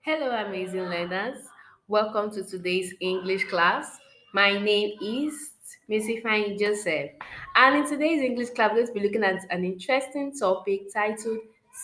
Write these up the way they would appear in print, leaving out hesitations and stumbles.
Hello, amazing learners. Welcome to today's English class. My name is Missy Fine Joseph, and in today's English class, we're going to be looking at an interesting topic titled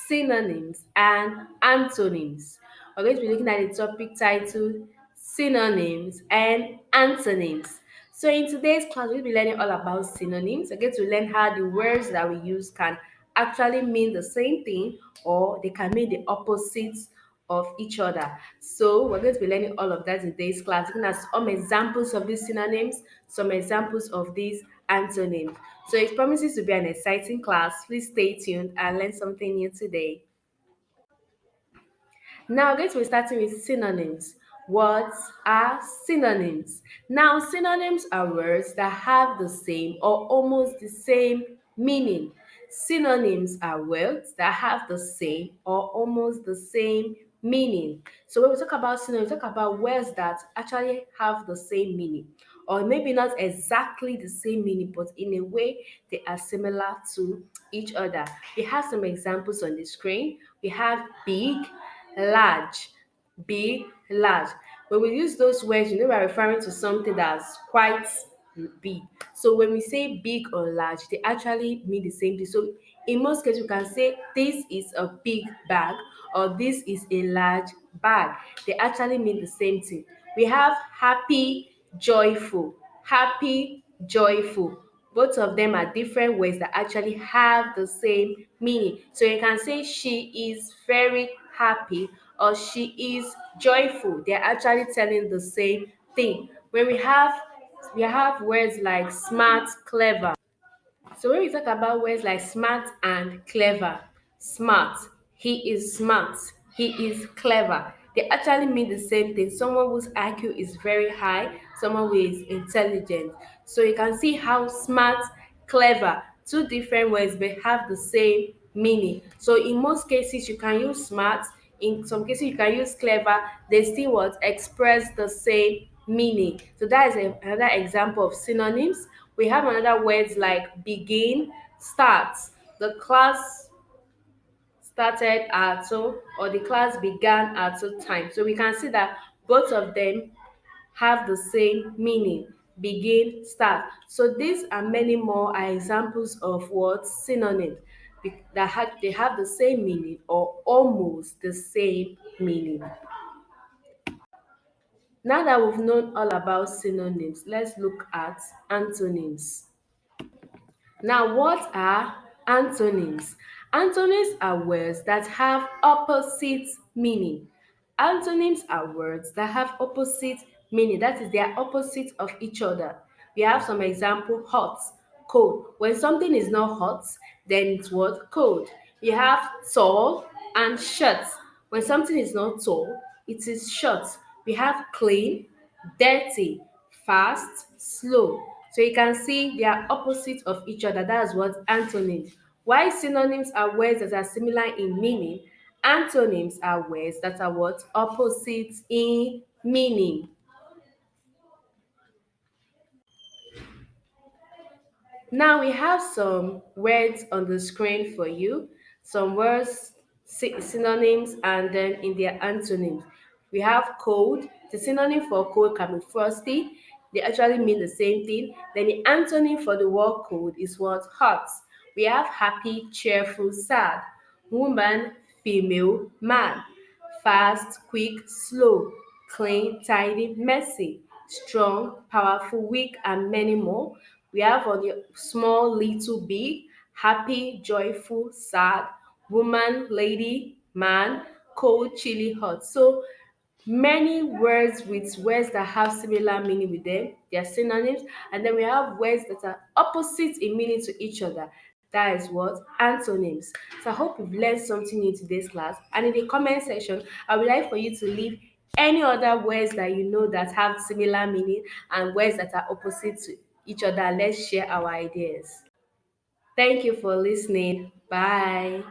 Synonyms and Antonyms. We're going to be looking at a topic titled Synonyms and Antonyms. So, in today's class, we'll be learning all about synonyms. We're going to learn how the words that we use can actually mean the same thing or they can mean the opposites of each other. So we're going to be learning all of that in today's class, looking at some examples of these synonyms, some examples of these antonyms. So it promises to be an exciting class. Please stay tuned and learn something new today. Now, we're going to be starting with synonyms. What are synonyms? Now, synonyms are words that have the same or almost the same meaning. Synonyms are words that have the same or almost the same meaning. So, when we talk about synonyms, we talk about words that actually have the same meaning, or maybe not exactly the same meaning, but in a way they are similar to each other. We have some examples on the screen. We have big, large, big, large. When we use those words, we're referring to something that's quite big. So when we say big or large, they actually mean the same thing. So in most cases, you can say this is a big bag or this is a large bag. They actually mean the same thing. We have happy, joyful, happy, joyful. Both of them are different words that actually have the same meaning. So you can say she is very happy or she is joyful. They're actually telling the same thing. When we have words like smart, clever. So when we talk about words like smart and clever, smart, he is smart, he is clever. They actually mean the same thing. Someone whose IQ is very high, someone who is intelligent. So you can see how smart, clever, two different words but have the same meaning. So in most cases you can use smart, in some cases you can use clever, they still what express the same meaning. So that is another example of synonyms. We have another words like begin, start. The class started at so or the class began at so time. So we can see that both of them have the same meaning. Begin, start. So these and many more are examples of what synonyms they have the same meaning or almost the same meaning. Now that we've known all about synonyms, let's look at antonyms. Now, what are antonyms? Antonyms are words that have opposite meaning. Antonyms are words that have opposite meaning, that is, they are opposite of each other. We have some example: hot, cold. When something is not hot, then it's what? Cold. We have tall and short. When something is not tall, it is short. We have clean, dirty, fast, slow. So you can see they are opposite of each other. That's what antonyms. While synonyms are words that are similar in meaning, antonyms are words that are what? Opposite in meaning. Now we have some words on the screen for you, some words, synonyms, and then in their antonyms. We have cold. The synonym for cold can be frosty. They actually mean the same thing. Then the antonym for the word cold is what? Hot. We have happy, cheerful, sad. Woman, female, man. Fast, quick, slow, clean, tidy, messy, strong, powerful, weak, and many more. We have on the small, little, big, happy, joyful, sad, woman, lady, man, cold, chilly, hot. So many words with words that have similar meaning with them, they are synonyms, and then we have words that are opposite in meaning to each other. That is what? Antonyms. So I hope you've learned something new in today's class. And in the comment section, I would like for you to leave any other words that you know that have similar meaning and words that are opposite to each other. Let's share our ideas. Thank you for listening. Bye.